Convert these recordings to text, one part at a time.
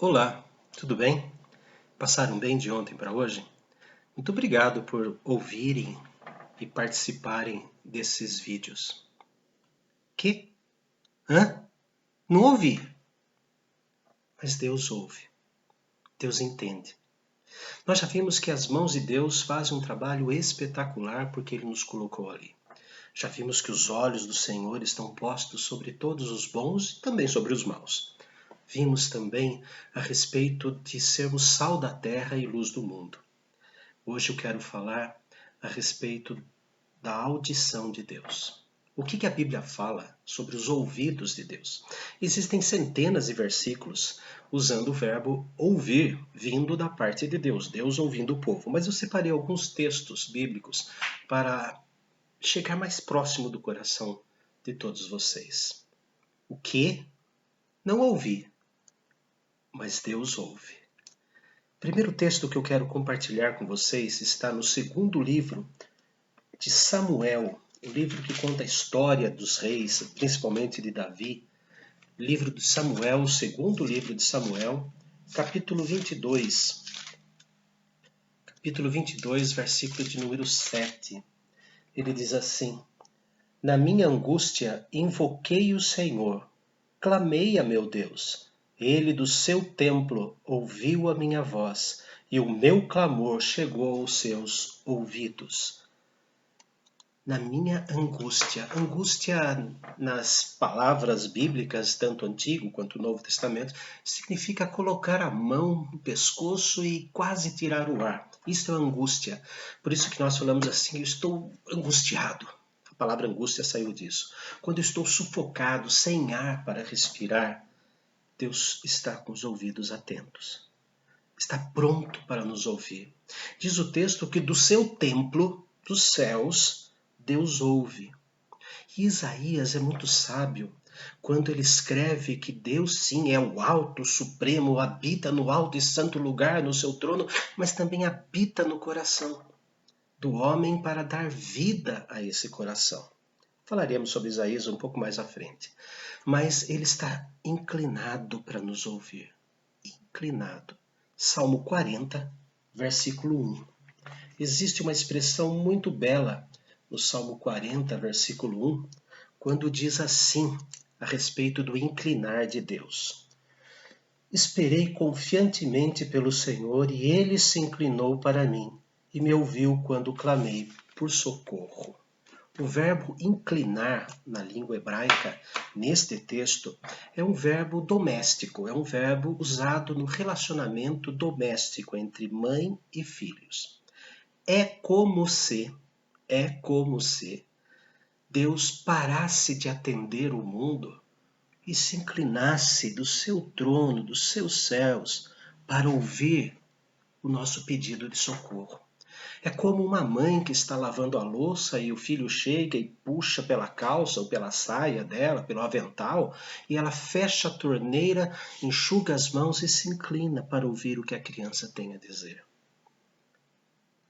Olá, tudo bem? Passaram bem de ontem para hoje? Muito obrigado por ouvirem e participarem desses vídeos. Que? Hã? Não ouvi? Mas Deus ouve. Deus entende. Nós já vimos que as mãos de Deus fazem um trabalho espetacular porque Ele nos colocou ali. Já vimos que os olhos do Senhor estão postos sobre todos os bons e também sobre os maus. Vimos também a respeito de sermos sal da terra e luz do mundo. Hoje eu quero falar a respeito da audição de Deus. O que a Bíblia fala sobre os ouvidos de Deus? Existem centenas de versículos usando o verbo ouvir, vindo da parte de Deus, Deus ouvindo o povo. Mas eu separei alguns textos bíblicos para chegar mais próximo do coração de todos vocês. O que? Não ouvi, mas Deus ouve. O primeiro texto que eu quero compartilhar com vocês está no segundo livro de Samuel, o livro que conta a história dos reis, principalmente de Davi. Livro de Samuel, o segundo livro de Samuel, capítulo 22. Capítulo 22, versículo de número 7. Ele diz assim: Na minha angústia invoquei o Senhor, clamei a meu Deus. Ele do seu templo ouviu a minha voz, e o meu clamor chegou aos seus ouvidos. Na minha angústia. Angústia, nas palavras bíblicas, tanto Antigo quanto Novo Testamento, significa colocar a mão no pescoço e quase tirar o ar. Isso é angústia. Por isso que nós falamos assim, eu estou angustiado. A palavra angústia saiu disso. Quando eu estou sufocado, sem ar para respirar, Deus está com os ouvidos atentos. Está pronto para nos ouvir. Diz o texto que do seu templo, dos céus, Deus ouve. E Isaías é muito sábio quando ele escreve que Deus sim é o alto, supremo, habita no alto e santo lugar, no seu trono, mas também habita no coração do homem para dar vida a esse coração. Falaremos sobre Isaías um pouco mais à frente. Mas ele está inclinado para nos ouvir. Inclinado. Salmo 40, versículo 1. Existe uma expressão muito bela no Salmo 40, versículo 1, quando diz assim, a respeito do inclinar de Deus. Esperei confiantemente pelo Senhor e ele se inclinou para mim e me ouviu quando clamei por socorro. O verbo inclinar na língua hebraica, neste texto, é um verbo doméstico, é um verbo usado no relacionamento doméstico entre mãe e filhos. É como se Deus parasse de atender o mundo e se inclinasse do seu trono, dos seus céus, para ouvir o nosso pedido de socorro. É como uma mãe que está lavando a louça e o filho chega e puxa pela calça ou pela saia dela, pelo avental, e ela fecha a torneira, enxuga as mãos e se inclina para ouvir o que a criança tem a dizer.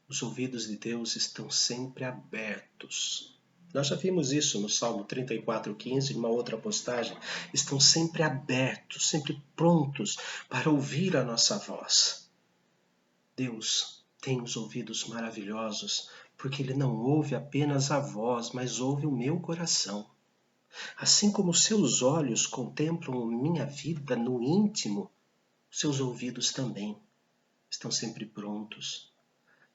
Os ouvidos de Deus estão sempre abertos. Nós já vimos isso no Salmo 34:15, numa outra postagem. Estão sempre abertos, sempre prontos para ouvir a nossa voz. Deus tem os ouvidos maravilhosos, porque Ele não ouve apenas a voz, mas ouve o meu coração. Assim como seus olhos contemplam minha vida no íntimo, seus ouvidos também estão sempre prontos.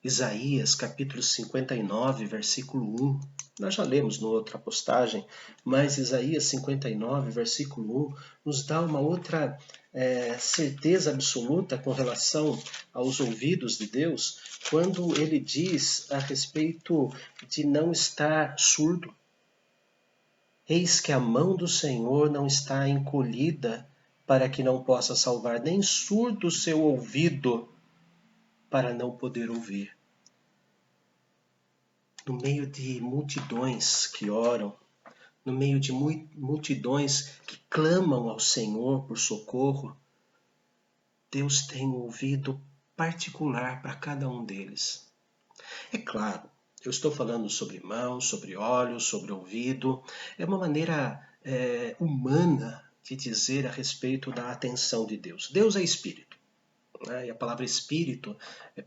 Isaías, capítulo 59, versículo 1. Nós já lemos na outra postagem, mas Isaías 59, versículo 1, nos dá uma outra certeza absoluta com relação aos ouvidos de Deus, quando ele diz a respeito de não estar surdo. Eis que a mão do Senhor não está encolhida para que não possa salvar, nem surdo o seu ouvido para não poder ouvir. No meio de multidões que oram, no meio de multidões que clamam ao Senhor por socorro, Deus tem um ouvido particular para cada um deles. É claro, eu estou falando sobre mão, sobre olhos, sobre ouvido. É uma maneira humana te dizer a respeito da atenção de Deus. Deus é espírito, né? E a palavra espírito,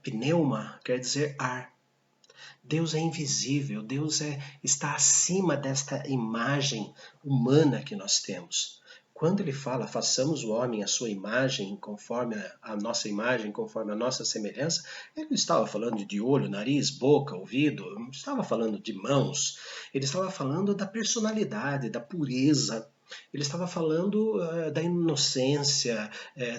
pneuma, quer dizer ar. Deus é invisível, Deus está acima desta imagem humana que nós temos. Quando ele fala, façamos o homem à sua imagem, conforme a nossa imagem, conforme a nossa semelhança, ele não estava falando de olho, nariz, boca, ouvido, não estava falando de mãos, ele estava falando da personalidade, da pureza. Ele estava falando da inocência,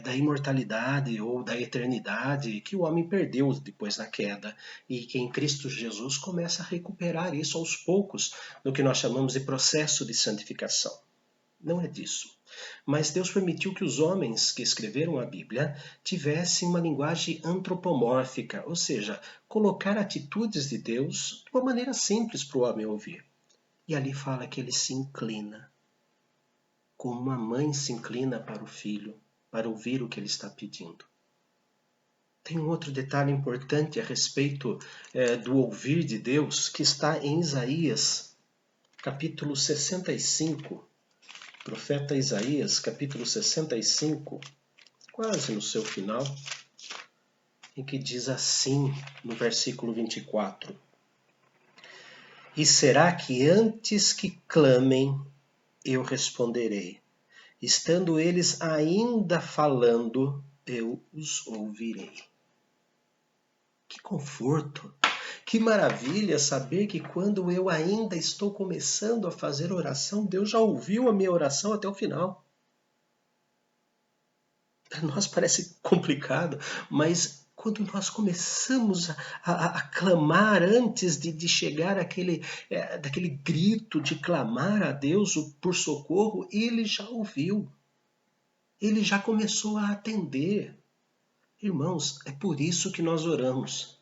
da imortalidade ou da eternidade que o homem perdeu depois da queda e que em Cristo Jesus começa a recuperar isso aos poucos no que nós chamamos de processo de santificação. Não é disso. Mas Deus permitiu que os homens que escreveram a Bíblia tivessem uma linguagem antropomórfica, ou seja, colocar atitudes de Deus de uma maneira simples para o homem ouvir. E ali fala que ele se inclina, como uma mãe se inclina para o filho, para ouvir o que ele está pedindo. Tem um outro detalhe importante a respeito do ouvir de Deus, que está em Isaías, capítulo 65. Profeta Isaías, capítulo 65, quase no seu final, em que diz assim, no versículo 24: E será que antes que clamem, eu responderei? Estando eles ainda falando, eu os ouvirei. Que conforto! Que maravilha saber que quando eu ainda estou começando a fazer oração, Deus já ouviu a minha oração até o final. Para nós parece complicado, mas quando nós começamos a clamar antes de chegar daquele grito de clamar a Deus por socorro, Ele já ouviu. Ele já começou a atender. Irmãos, é por isso que nós oramos.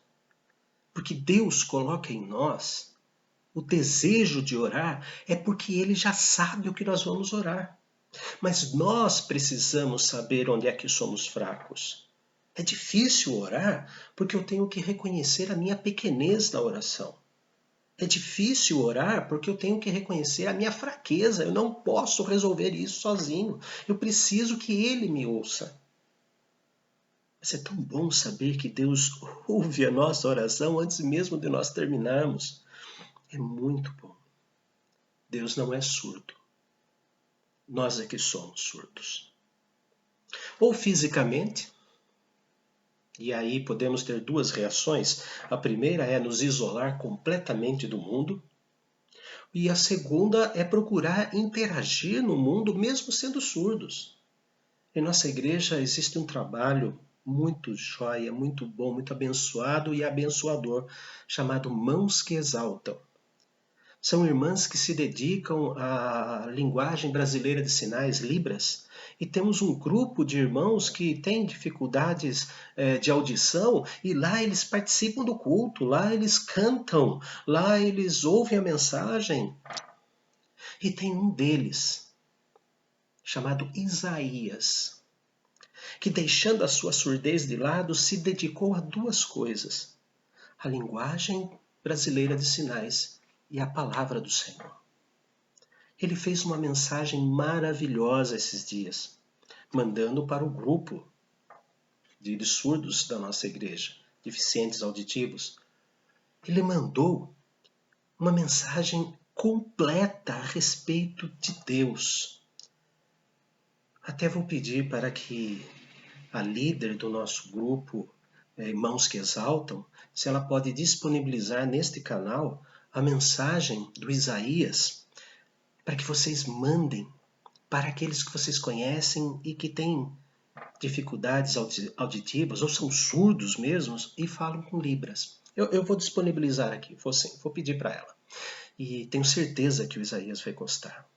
Porque Deus coloca em nós o desejo de orar, é porque Ele já sabe o que nós vamos orar. Mas nós precisamos saber onde é que somos fracos. É difícil orar porque eu tenho que reconhecer a minha pequenez na oração. É difícil orar porque eu tenho que reconhecer a minha fraqueza. Eu não posso resolver isso sozinho. Eu preciso que Ele me ouça. Mas é tão bom saber que Deus ouve a nossa oração antes mesmo de nós terminarmos. É muito bom. Deus não é surdo. Nós é que somos surdos. Ou fisicamente, e aí podemos ter duas reações. A primeira é nos isolar completamente do mundo, e a segunda é procurar interagir no mundo mesmo sendo surdos. Em nossa igreja existe um trabalho muito joia, muito bom, muito abençoado e abençoador, chamado Mãos que Exaltam. São irmãs que se dedicam à linguagem brasileira de sinais, Libras, e temos um grupo de irmãos que têm dificuldades de audição e lá eles participam do culto, lá eles cantam, lá eles ouvem a mensagem. E tem um deles, chamado Isaías, que deixando a sua surdez de lado, se dedicou a duas coisas: a linguagem brasileira de sinais e a palavra do Senhor. Ele fez uma mensagem maravilhosa esses dias, mandando para o grupo de surdos da nossa igreja, deficientes auditivos. Ele mandou uma mensagem completa a respeito de Deus. Até vou pedir para que a líder do nosso grupo, Irmãos que Exaltam, se ela pode disponibilizar neste canal a mensagem do Isaías, para que vocês mandem para aqueles que vocês conhecem e que têm dificuldades auditivas ou são surdos mesmos e falam com Libras. Eu vou disponibilizar aqui, vou pedir para ela. E tenho certeza que o Isaías vai gostar.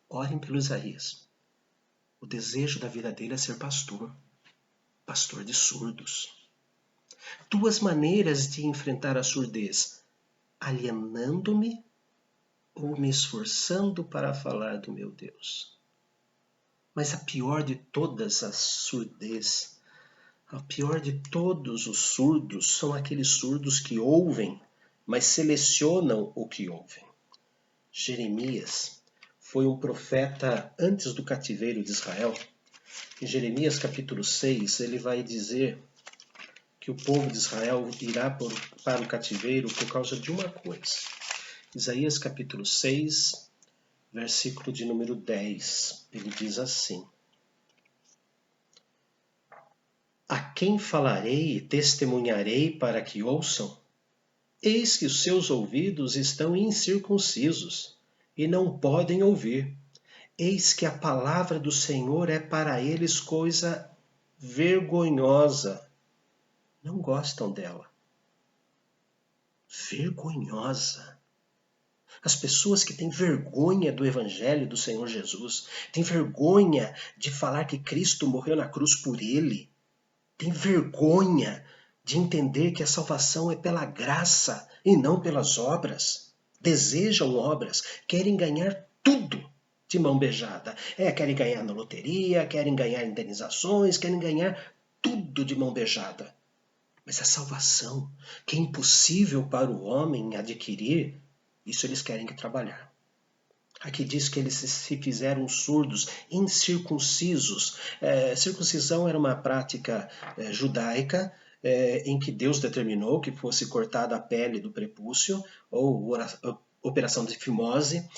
Orem pelo Isaías. O desejo da vida dele é ser pastor. Pastor de surdos. Duas maneiras de enfrentar a surdez: alienando-me ou me esforçando para falar do meu Deus. Mas a pior de todas as surdez, a pior de todos os surdos são aqueles surdos que ouvem, mas selecionam o que ouvem. Jeremias foi um profeta antes do cativeiro de Israel. Em Jeremias capítulo 6, ele vai dizer que o povo de Israel irá para o cativeiro por causa de uma coisa. Isaías capítulo 6, versículo de número 10, ele diz assim: A quem falarei e testemunharei para que ouçam? Eis que os seus ouvidos estão incircuncisos e não podem ouvir. Eis que a palavra do Senhor é para eles coisa vergonhosa. Não gostam dela. Vergonhosa. As pessoas que têm vergonha do Evangelho do Senhor Jesus, têm vergonha de falar que Cristo morreu na cruz por ele, têm vergonha de entender que a salvação é pela graça e não pelas obras. Desejam obras, querem ganhar tudo de mão beijada. Querem ganhar na loteria, querem ganhar indenizações, querem ganhar tudo de mão beijada. Mas a salvação, que é impossível para o homem adquirir, isso eles querem que trabalhar. Aqui diz que eles se fizeram surdos, incircuncisos. Circuncisão era uma prática judaica em que Deus determinou que fosse cortada a pele do prepúcio, ou operação de fimose,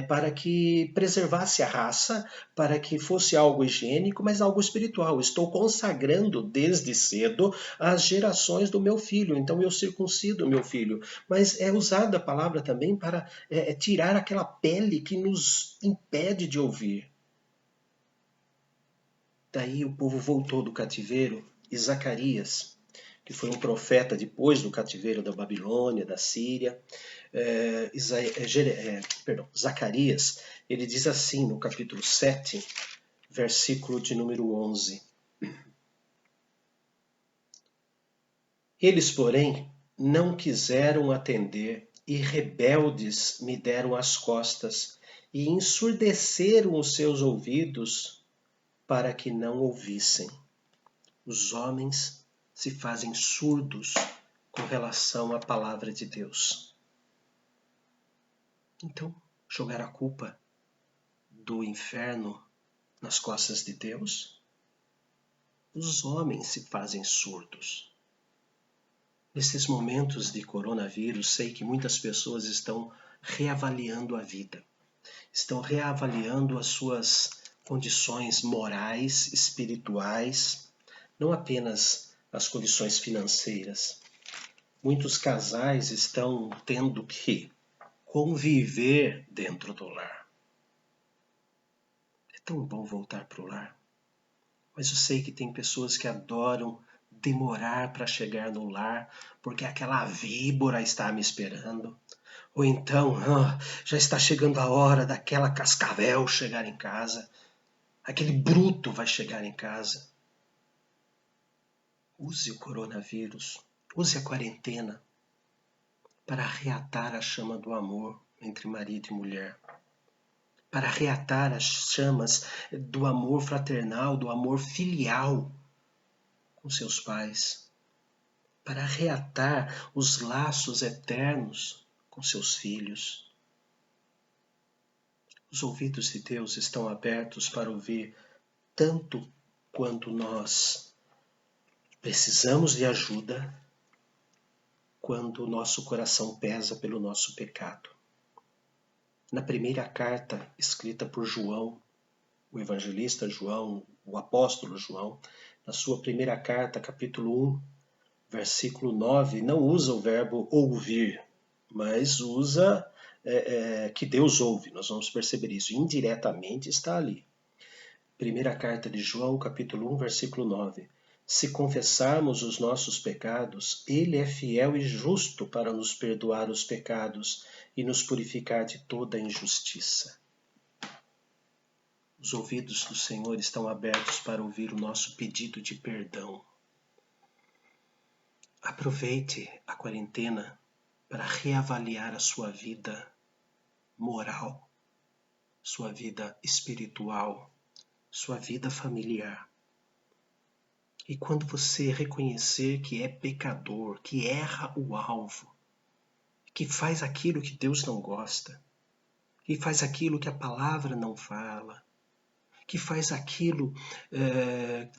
para que preservasse a raça, para que fosse algo higiênico, mas algo espiritual. Estou consagrando desde cedo as gerações do meu filho, então eu circuncido o meu filho. Mas é usada a palavra também para tirar aquela pele que nos impede de ouvir. Daí o povo voltou do cativeiro e Zacarias, que foi um profeta depois do cativeiro da Babilônia, da Síria, Zacarias, ele diz assim no capítulo 7, versículo de número 11. Eles, porém, não quiseram atender e rebeldes me deram as costas e ensurdeceram os seus ouvidos para que não ouvissem. Os homens se fazem surdos com relação à palavra de Deus. Então, jogar a culpa do inferno nas costas de Deus? Os homens se fazem surdos. Nesses momentos de coronavírus, sei que muitas pessoas estão reavaliando a vida, estão reavaliando as suas condições morais, espirituais, não apenas as condições financeiras. Muitos casais estão tendo que conviver dentro do lar. É tão bom voltar para o lar, mas eu sei que tem pessoas que adoram demorar para chegar no lar, porque aquela víbora está me esperando. Ou então, já está chegando a hora daquela cascavel chegar em casa. Aquele bruto vai chegar em casa. Use o coronavírus, use a quarentena para reatar a chama do amor entre marido e mulher. Para reatar as chamas do amor fraternal, do amor filial com seus pais. Para reatar os laços eternos com seus filhos. Os ouvidos de Deus estão abertos para ouvir tanto quanto nós precisamos de ajuda, quando o nosso coração pesa pelo nosso pecado. Na primeira carta escrita por João, o evangelista João, o apóstolo João, na sua primeira carta, capítulo 1, versículo 9, não usa o verbo ouvir, mas usa que Deus ouve. Nós vamos perceber isso. Indiretamente está ali. Primeira carta de João, capítulo 1, versículo 9. Se confessarmos os nossos pecados, Ele é fiel e justo para nos perdoar os pecados e nos purificar de toda injustiça. Os ouvidos do Senhor estão abertos para ouvir o nosso pedido de perdão. Aproveite a quarentena para reavaliar a sua vida moral, sua vida espiritual, sua vida familiar. E quando você reconhecer que é pecador, que erra o alvo, que faz aquilo que Deus não gosta, e faz aquilo que a palavra não fala, que faz aquilo,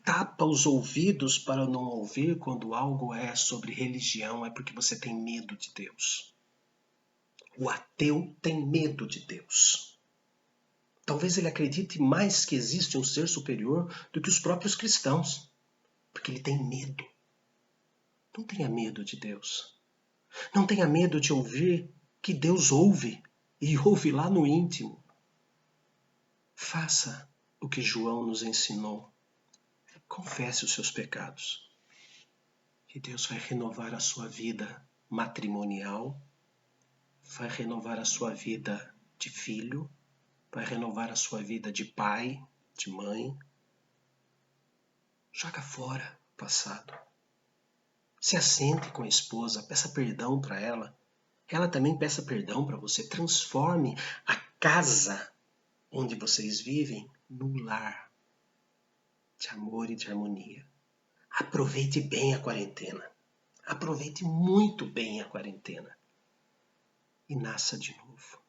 tapa os ouvidos para não ouvir quando algo é sobre religião, é porque você tem medo de Deus. O ateu tem medo de Deus. Talvez ele acredite mais que existe um ser superior do que os próprios cristãos, porque ele tem medo. Não tenha medo de Deus. Não tenha medo de ouvir que Deus ouve, e ouve lá no íntimo. Faça o que João nos ensinou. Confesse os seus pecados. E Deus vai renovar a sua vida matrimonial, vai renovar a sua vida de filho, vai renovar a sua vida de pai, de mãe. Joga fora o passado. Se assente com a esposa, peça perdão para ela. Ela também peça perdão para você. Transforme a casa onde vocês vivem num lar de amor e de harmonia. Aproveite bem a quarentena. Aproveite muito bem a quarentena. E nasça de novo.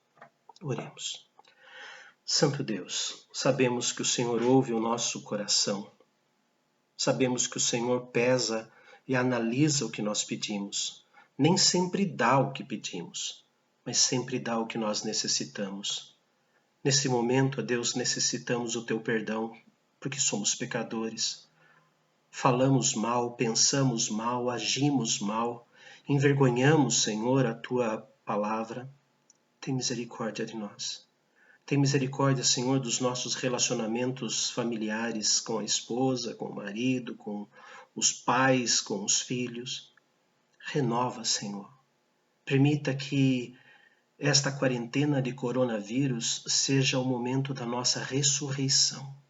Oremos. Santo Deus, sabemos que o Senhor ouve o nosso coração. Sabemos que o Senhor pesa e analisa o que nós pedimos. Nem sempre dá o que pedimos, mas sempre dá o que nós necessitamos. Nesse momento, ó Deus, necessitamos o Teu perdão, porque somos pecadores. Falamos mal, pensamos mal, agimos mal, envergonhamos, Senhor, a Tua palavra. Tem misericórdia de nós. Tem misericórdia, Senhor, dos nossos relacionamentos familiares com a esposa, com o marido, com os pais, com os filhos. Renova, Senhor. Permita que esta quarentena de coronavírus seja o momento da nossa ressurreição.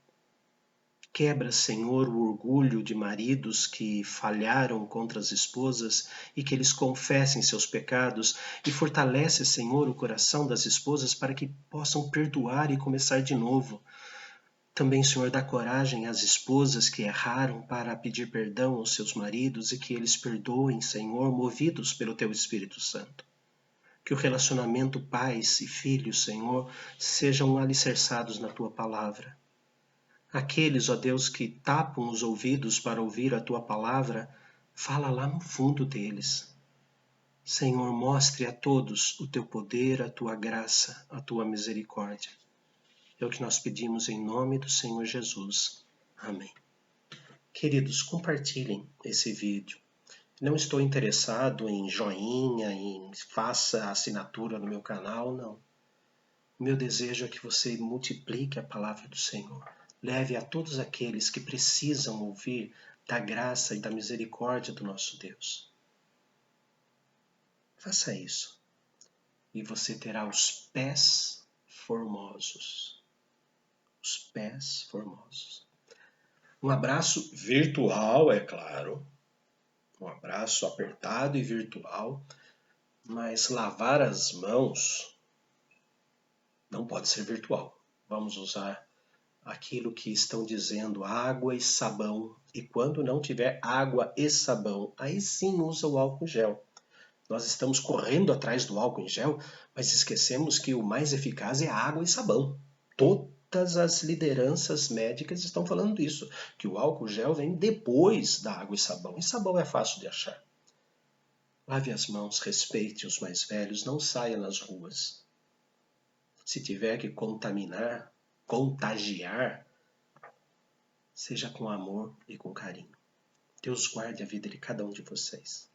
Quebra, Senhor, o orgulho de maridos que falharam contra as esposas e que eles confessem seus pecados e fortalece, Senhor, o coração das esposas para que possam perdoar e começar de novo. Também, Senhor, dá coragem às esposas que erraram para pedir perdão aos seus maridos e que eles perdoem, Senhor, movidos pelo Teu Espírito Santo. Que o relacionamento pais e filhos, Senhor, sejam alicerçados na Tua palavra. Aqueles, ó Deus, que tapam os ouvidos para ouvir a Tua palavra, fala lá no fundo deles. Senhor, mostre a todos o Teu poder, a Tua graça, a Tua misericórdia. É o que nós pedimos em nome do Senhor Jesus. Amém. Queridos, compartilhem esse vídeo. Não estou interessado em joinha, em faça assinatura no meu canal, não. O meu desejo é que você multiplique a palavra do Senhor. Leve a todos aqueles que precisam ouvir da graça e da misericórdia do nosso Deus. Faça isso e você terá os pés formosos. Os pés formosos. Um abraço virtual, é claro. Um abraço apertado e virtual. Mas lavar as mãos não pode ser virtual. Vamos usar aquilo que estão dizendo, água e sabão. E quando não tiver água e sabão, aí sim usa o álcool gel. Nós estamos correndo atrás do álcool em gel, mas esquecemos que o mais eficaz é a água e sabão. Todas as lideranças médicas estão falando disso, que o álcool gel vem depois da água e sabão. E sabão é fácil de achar. Lave as mãos, respeite os mais velhos, não saia nas ruas. Se tiver que contaminar, contagiar, seja com amor e com carinho. Deus guarde a vida de cada um de vocês.